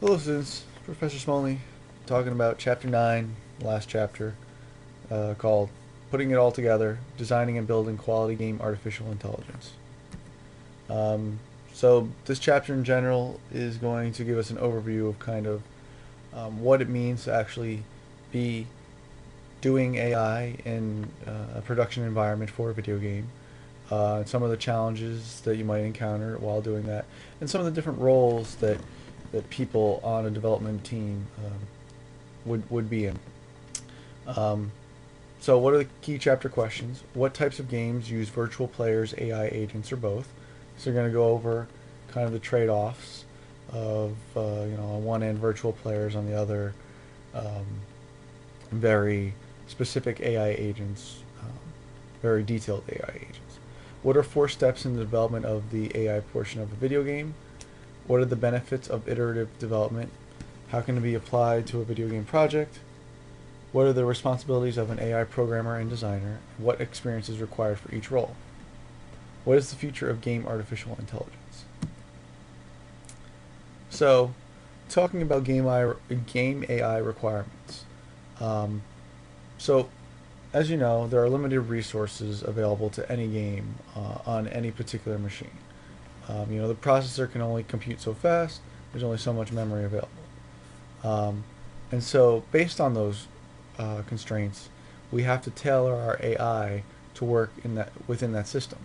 Hello students, Professor Smolny talking about Chapter 9, last chapter, called Putting It All Together, Designing and Building Quality Game Artificial Intelligence. Um, so this chapter in general is going to give us an overview of kind of what it means to actually be doing AI in a production environment for a video game, some of the challenges that you might encounter while doing that, and some of the different roles that people on a development team would be in. Um, so, what are the key chapter questions? What types of games use virtual players, AI agents, or both? So, you're going to go over kind of the trade-offs of on one end virtual players, on the other um, very specific AI agents, very detailed AI agents. What are 4 steps in the development of the AI portion of a video game? What are the benefits of iterative development? How can it be applied to a video game project? What are the responsibilities of an AI programmer and designer? What experience is required for each role? What is the future of game artificial intelligence? So, talking about game AI requirements. Um, so, as you know, there are limited resources available to any game on any particular machine. The processor can only compute so fast. There's only so much memory available. Um, and so, based on those constraints, we have to tailor our AI to work within that system.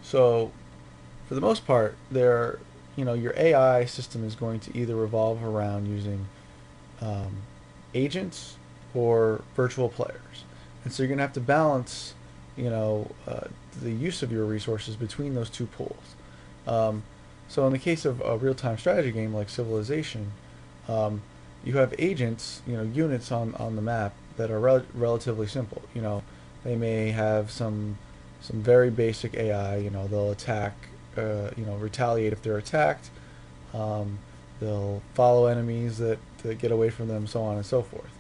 So, for the most part, your AI system is going to either revolve around using um, agents or virtual players, and so you're going to have to balance, you know, uh, the use of your resources between those two pools. Um, so in the case of a real-time strategy game like Civilization, um, you have agents, units on the map that are relatively simple. They may have some very basic AI. They'll attack, retaliate if they're attacked. Um, they'll follow enemies that get away from them, so on and so forth.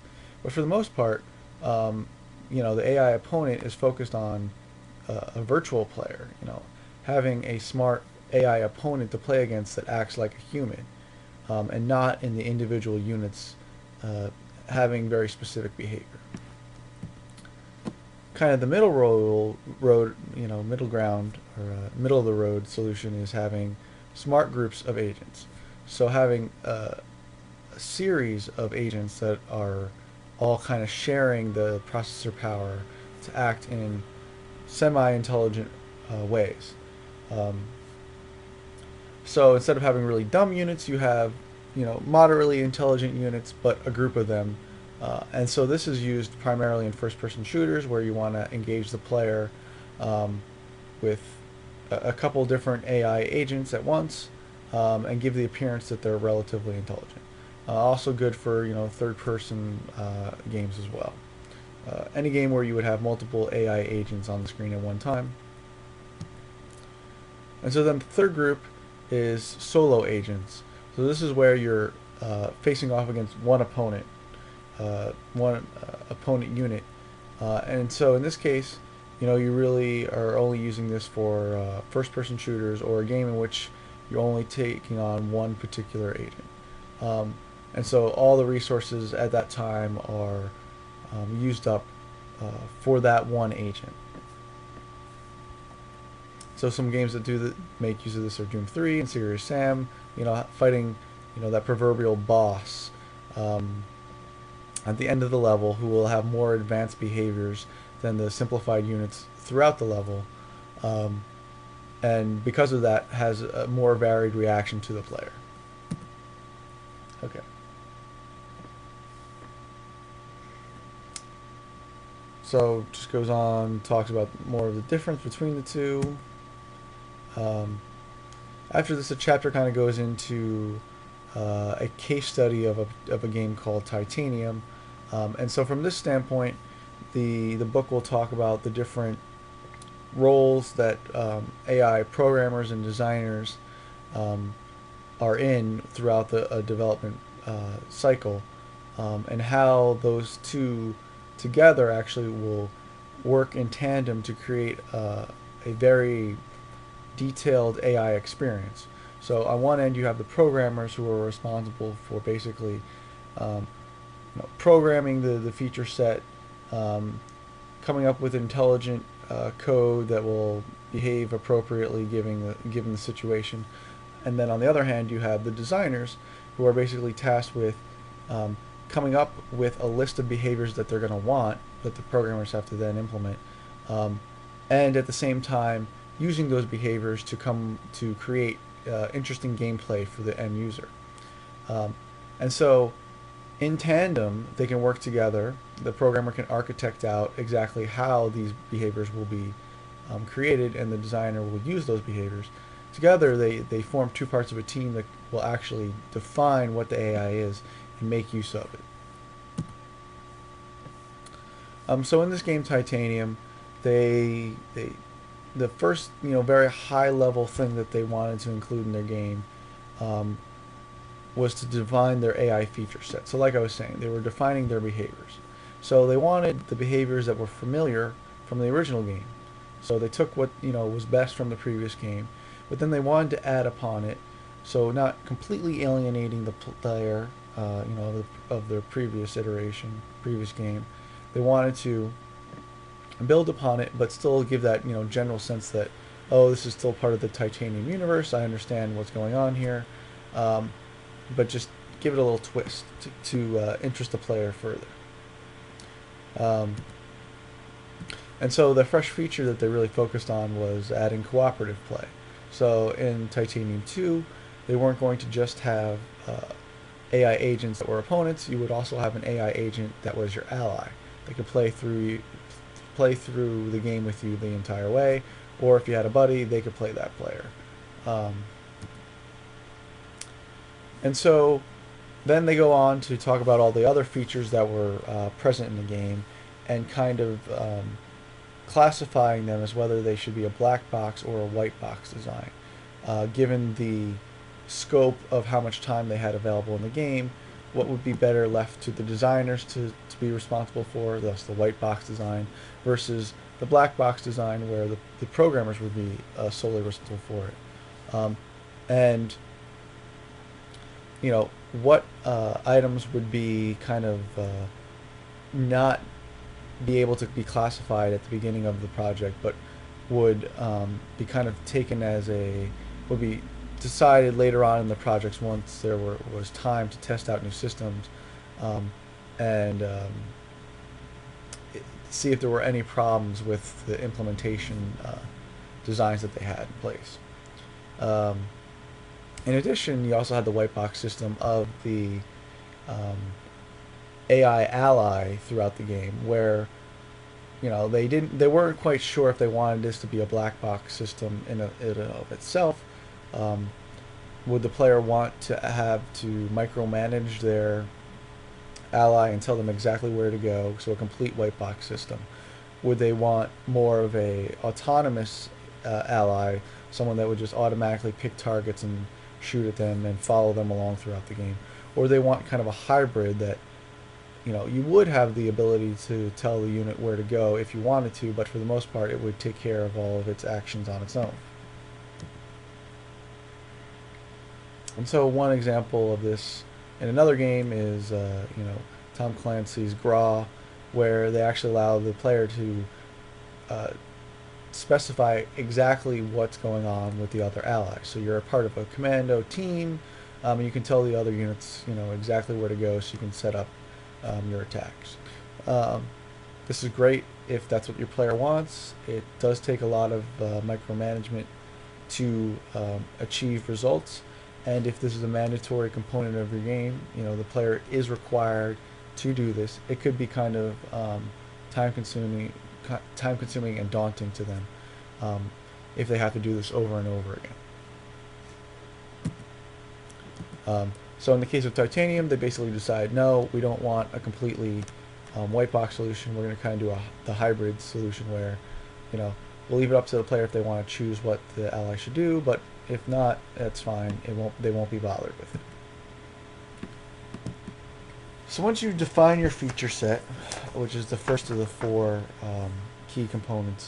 But for the most part, um, the AI opponent is focused on a virtual player. Having a smart AI opponent to play against that acts like a human, and not in the individual units uh, having very specific behavior. Kind of the middle ground or middle of the road solution is having smart groups of agents. So having a series of agents that are all kind of sharing the processor power to act in semi-intelligent ways. Um, so instead of having really dumb units, you have moderately intelligent units, but a group of them. And so this is used primarily in first-person shooters where you want to engage the player um, with a couple different AI agents at once, and give the appearance that they're relatively intelligent. Also good for third-person games as well. Any game where you would have multiple AI agents on the screen at one time. And so then the third group is solo agents. So this is where you're facing off against one opponent unit. And so in this case, you really are only using this for first-person shooters or a game in which you're only taking on one particular agent. Um, and so all the resources at that time are used up for that one agent. So some games that make use of this are Doom 3 and Serious Sam, fighting, that proverbial boss at the end of the level who will have more advanced behaviors than the simplified units throughout the level. Um, and because of that has a more varied reaction to the player. Okay. So just goes on, talks about more of the difference between the two. Um, After this, the chapter kind of goes into a case study of a game called Titanium. And so from this standpoint, the book will talk about the different roles that AI programmers and designers um, are in throughout the development cycle, and how those two together actually will work in tandem to create a very detailed AI experience. So on one end, you have the programmers who are responsible for basically um, programming the feature set, um, coming up with intelligent code that will behave appropriately given the situation. And then on the other hand, you have the designers who are basically tasked with um, coming up with a list of behaviors that they're going to want that the programmers have to then implement, um, and at the same time using those behaviors to create interesting gameplay for the end user. Um, and so in tandem, they can work together. The programmer can architect out exactly how these behaviors will be created, and the designer will use those behaviors. Together, they form two parts of a team that will actually define what the AI is and make use of it. So in this game, Titanium, they the first very high level thing that they wanted to include in their game um, was to define their AI feature set. So like I was saying, they were defining their behaviors. So they wanted the behaviors that were familiar from the original game. So they took what was best from the previous game, but then they wanted to add upon it, so not completely alienating the player, of their previous iteration, previous game. They wanted to build upon it, but still give that general sense that, oh, this is still part of the Titanium universe. I understand what's going on here, but just give it a little twist to interest the player further. And so the fresh feature that they really focused on was adding cooperative play. So in Titanium 2, they weren't going to just have AI agents that were opponents. You would also have an AI agent that was your ally. They could play through the game with you the entire way, or if you had a buddy, they could play that player. And so then they go on to talk about all the other features that were present in the game, and kind of classifying them as whether they should be a black box or a white box design. Given the scope of how much time they had available in the game, what would be better left to the designers to be responsible for, thus the white box design, versus the black box design where the programmers would be solely responsible for it. And what items would be kind of not be able to be classified at the beginning of the project, but would be kind of taken as would be decided later on in the projects once there was time to test out new systems, and see if there were any problems with the implementation designs that they had in place. In addition, you also had the white box system of the AI ally throughout the game, where they weren't quite sure if they wanted this to be a black box system in and of itself. Would the player want to have to micromanage their ally and tell them exactly where to go, so a complete white box system? Would they want more of a autonomous ally, someone that would just automatically pick targets and shoot at them and follow them along throughout the game? Or they want kind of a hybrid that you would have the ability to tell the unit where to go if you wanted to, but for the most part it would take care of all of its actions on its own. And so one example of this in another game is Tom Clancy's Graw, where they actually allow the player to specify exactly what's going on with the other allies. So you're a part of a commando team, and you can tell the other units exactly where to go, so you can set up your attacks. This is great if that's what your player wants. It does take a lot of micromanagement to achieve results, and if this is a mandatory component of your game, the player is required to do this. It could be kind of time-consuming and daunting to them if they have to do this over and over again. So in the case of Titanium, they basically decide, no, we don't want a completely white box solution. We're going to kind of do the hybrid solution where, we'll leave it up to the player if they want to choose what the ally should do, but if not, that's fine. They won't be bothered with it. So once you define your feature set, which is the first of the four key components